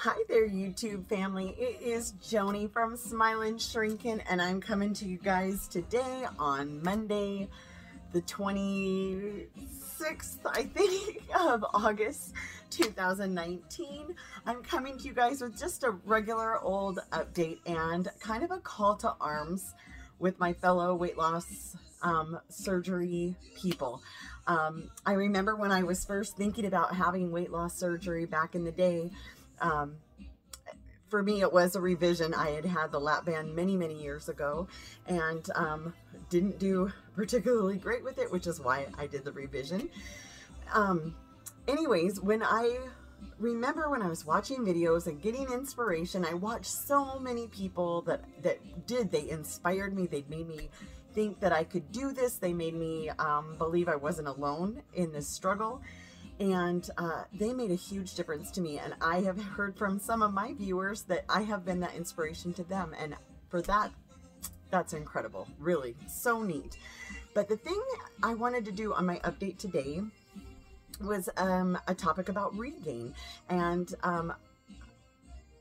Hi there, YouTube family. It is Joni from Smilin' Shrinkin', and I'm coming to you guys today on Monday, the 26th, I think, of August 2019. I'm coming to you guys with just a regular old update and kind of a call to arms with my fellow weight loss surgery people. I remember when I was first thinking about having weight loss surgery back in the day. For me, it was a revision. I had had the lap band many years ago and didn't do particularly great with it, which is why I did the revision. Anyways, when I remember when I was watching videos and getting inspiration, I watched so many people that they inspired me. They made me think that I could do this. They made me believe I wasn't alone in this struggle. And they made a huge difference to me. And I have heard from some of my viewers that I have been that inspiration to them. And for that, that's incredible. Really, so neat. But the thing I wanted to do on my update today was a topic about regain. And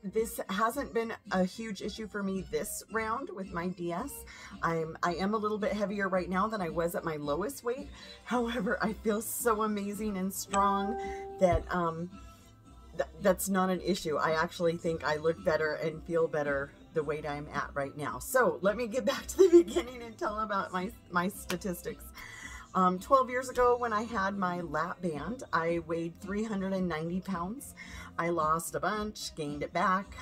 this hasn't been a huge issue for me this round with my DS. I am a little bit heavier right now than I was at my lowest weight. However, I feel so amazing and strong that that's not an issue. I actually think I look better and feel better the weight I'm at right now. So let me get back to the beginning and tell about my statistics. 12 years ago when I had my lap band, I weighed 390 pounds. I lost a bunch, gained it back.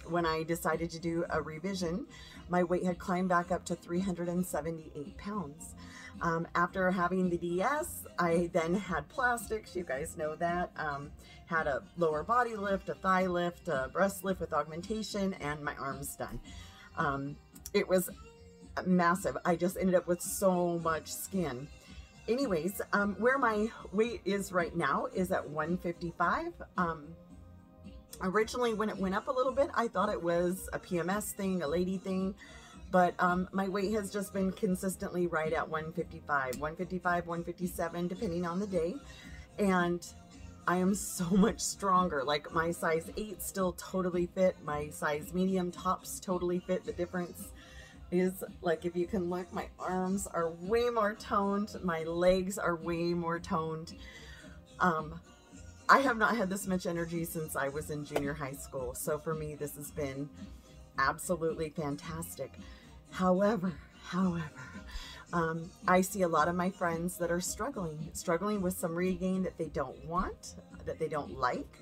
When I decided to do a revision, my weight had climbed back up to 378 pounds. After having the DS, I then had plastics, you guys know that. Had a lower body lift, a thigh lift, a breast lift with augmentation, and my arms done. It was massive. I just ended up with so much skin. Anyways, where my weight is right now is at 155. Originally, when it went up a little bit, I thought it was a PMS thing, a lady thing, but my weight has just been consistently right at 155, 157, depending on the day. And I am so much stronger. Like my size 8 still totally fit. My size medium tops totally fit. The difference is, like, if you can look, my arms are way more toned, my legs are way more toned. I have not had this much energy since I was in junior high school, so for me this has been absolutely fantastic. However, I see a lot of my friends that are struggling with some regain that they don't want, that they don't like.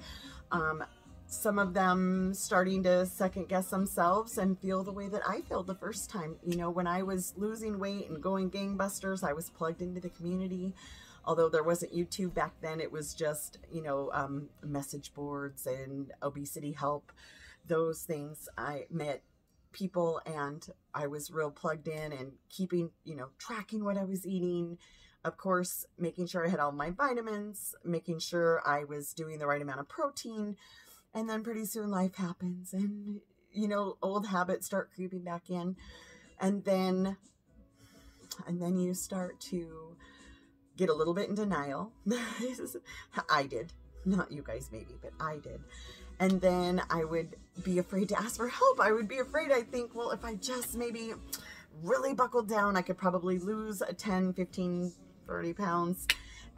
Some of them starting to second guess themselves and feel the way that I felt the first time. You know, when I was losing weight and going gangbusters, I was plugged into the community. Although there wasn't YouTube back then, it was just, you know, message boards and obesity help, those things. I met people and I was real plugged in and keeping, you know, tracking what I was eating. Of course, making sure I had all my vitamins, making sure I was doing the right amount of protein. And then pretty soon life happens and, you know, old habits start creeping back in. And then you start to get a little bit in denial. I did. Not you guys maybe, but I did. And then I would be afraid to ask for help. I would be afraid. I think, well, if I just maybe really buckled down, I could probably lose 10, 15, 30 pounds.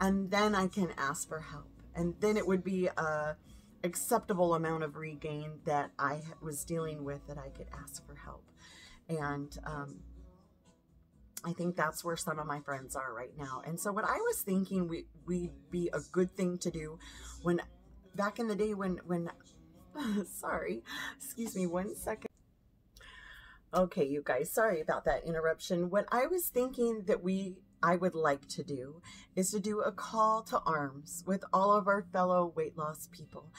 And then I can ask for help. And then it would be a acceptable amount of regain that I was dealing with, that I could ask for help. And I think that's where some of my friends are right now. And so what I was thinking would be a good thing to do when back in the day when sorry, excuse me one second. Okay, you guys, sorry about that interruption. What I was thinking that I would like to do is to do a call to arms with all of our fellow weight loss people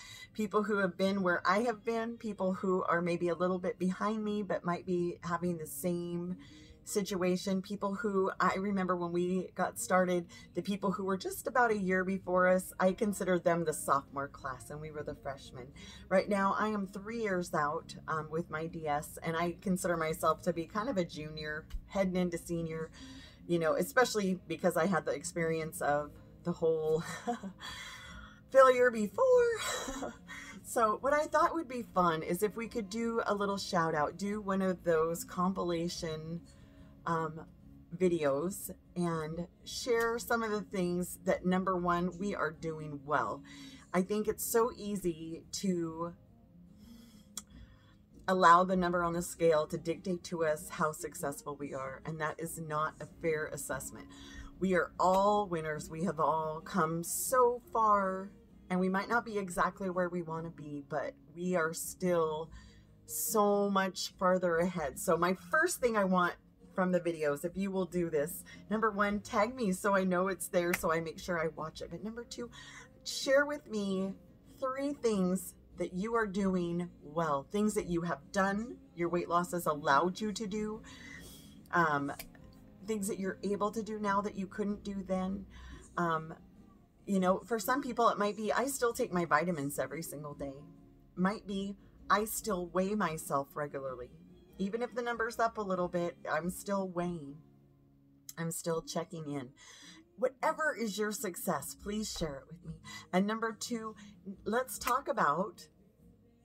who have been where I have been, people who are maybe a little bit behind me but might be having the same situation, people who I remember when we got started, the people who were just about a year before us, I consider them the sophomore class and we were the freshmen. Right now I am 3 years out with my DS, and I consider myself to be kind of a junior heading into senior. You know, especially because I had the experience of the whole failure before. So what I thought would be fun is if we could do a little shout out, do one of those compilation videos and share some of the things that, number one, we are doing well. I think it's so easy to allow the number on the scale to dictate to us how successful we are, and that is not a fair assessment. We are all winners. We have all come so far, and we might not be exactly where we want to be, but we are still so much farther ahead. So my first thing I want from the videos, if you will do this, number one, tag me so I know it's there, so I make sure I watch it. But number two, share with me 3 things that you are doing well, things that you have done, your weight loss has allowed you to do, things that you're able to do now that you couldn't do then. You know, for some people it might be, I still take my vitamins every single day. Might be, I still weigh myself regularly. Even if the number's up a little bit, I'm still weighing. I'm still checking in. Whatever is your success, please share it with me. And number 2, let's talk about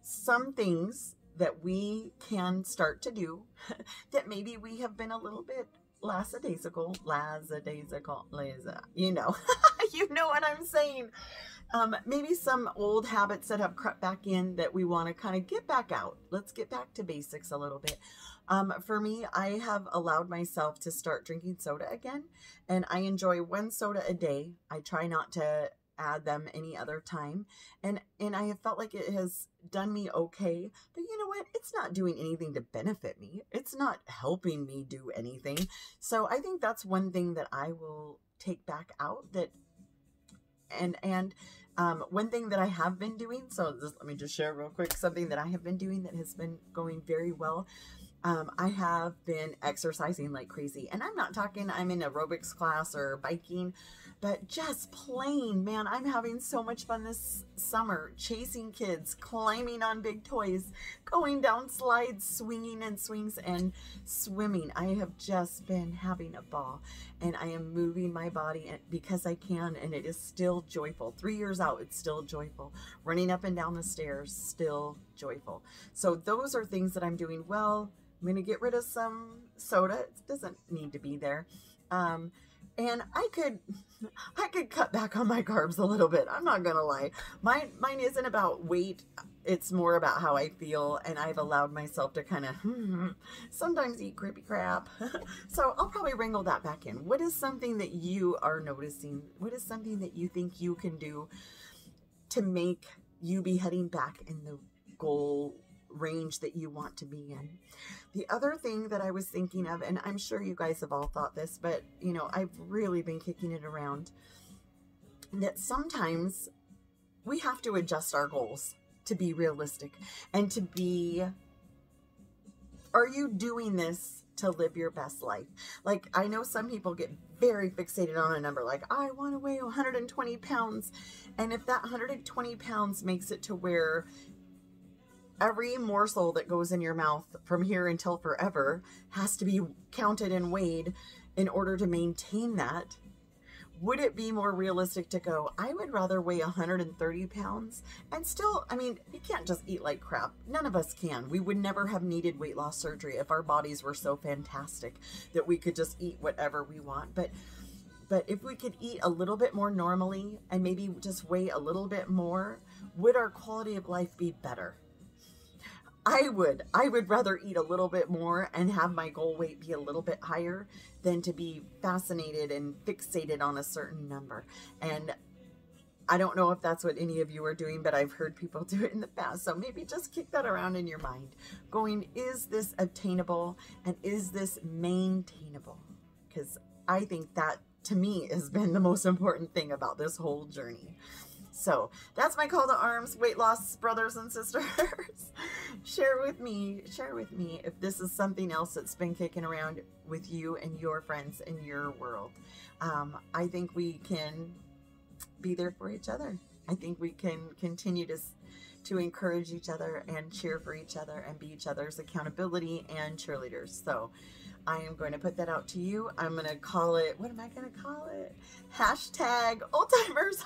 some things that we can start to do that maybe we have been a little bit lackadaisical, you know, you know what I'm saying. Maybe some old habits that have crept back in that we want to kind of get back out. Let's get back to basics a little bit. For me, I have allowed myself to start drinking soda again, and I enjoy 1 soda a day. I try not to add them any other time, and I have felt like it has done me okay. But you know what? It's not doing anything to benefit me. It's not helping me do anything. So I think that's one thing that I will take back out. That and one thing that I have been doing, so let me just share real quick something that I have been doing that has been going very well. I have been exercising like crazy, and I'm not talking I'm in aerobics class or biking, but just plain, man, I'm having so much fun this summer, chasing kids, climbing on big toys, going down slides, swinging in swings, and swimming. I have just been having a ball, and I am moving my body because I can, and it is still joyful. 3 years out, it's still joyful. Running up and down the stairs, still joyful. So those are things that I'm doing well. I'm going to get rid of some soda. It doesn't need to be there. And I could cut back on my carbs a little bit. I'm not going to lie. Mine isn't about weight. It's more about how I feel. And I've allowed myself to kind of sometimes eat creepy crap. So I'll probably wrangle that back in. What is something that you are noticing? What is something that you think you can do to make you be heading back in the goal range that you want to be in? The other thing that I was thinking of, and I'm sure you guys have all thought this, but you know, I've really been kicking it around, that sometimes we have to adjust our goals to be realistic and to be, are you doing this to live your best life? Like, I know some people get very fixated on a number, like, I want to weigh 120 pounds. And if that 120 pounds makes it to where every morsel that goes in your mouth from here until forever has to be counted and weighed in order to maintain that, would it be more realistic to go, I would rather weigh 130 pounds and still, I mean, you can't just eat like crap. None of us can. We would never have needed weight loss surgery if our bodies were so fantastic that we could just eat whatever we want. But if we could eat a little bit more normally and maybe just weigh a little bit more, would our quality of life be better? I would rather eat a little bit more and have my goal weight be a little bit higher than to be fascinated and fixated on a certain number. And I don't know if that's what any of you are doing, but I've heard people do it in the past. So maybe just kick that around in your mind, going, is this obtainable and is this maintainable? Because I think that, to me, has been the most important thing about this whole journey. So that's my call to arms, weight loss brothers and sisters. Share with me if this is something else that's been kicking around with you and your friends in your world. I think we can be there for each other. I think we can continue to encourage each other and cheer for each other and be each other's accountability and cheerleaders. So I am going to put that out to you. I'm going to call it, what am I going to call it? Hashtag old timers.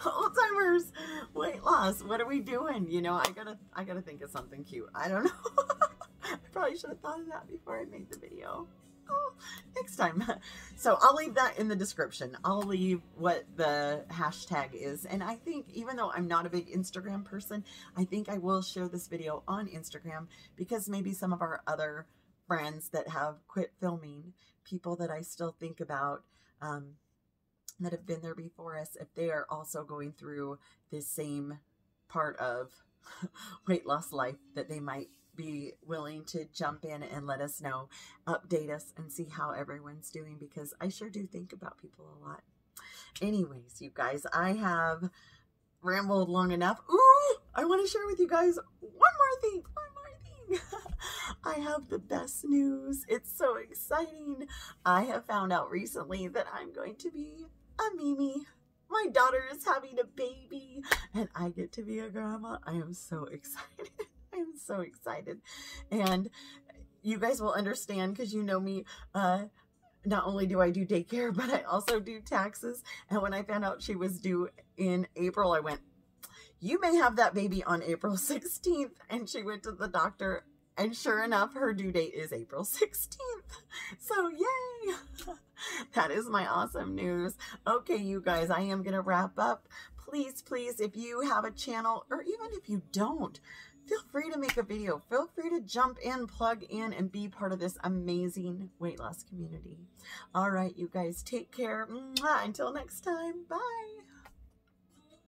Old timers, weight loss. What are we doing? You know, I gotta think of something cute. I don't know. I probably should have thought of that before I made the video. Oh, next time. So I'll leave that in the description. I'll leave what the hashtag is. And I think even though I'm not a big Instagram person, I think I will share this video on Instagram because maybe some of our other friends that have quit filming, people that I still think about, that have been there before us, if they are also going through this same part of weight loss life, that they might be willing to jump in and let us know, update us, and see how everyone's doing, because I sure do think about people a lot. Anyways, you guys, I have rambled long enough. Ooh, I want to share with you guys one more thing. I have the best news. It's so exciting. I have found out recently that I'm going to be a Mimi. My daughter is having a baby and I get to be a grandma. I am so excited. I am so excited. And you guys will understand because you know me. Not only do I do daycare, but I also do taxes. And when I found out she was due in April, I went, you may have that baby on April 16th. And she went to the doctor, and sure enough, her due date is April 16th. So yay! That is my awesome news. Okay, you guys, I am going to wrap up. Please, please, if you have a channel, or even if you don't, feel free to make a video. Feel free to jump in, plug in, and be part of this amazing weight loss community. All right, you guys, take care. Mwah. Until next time, bye.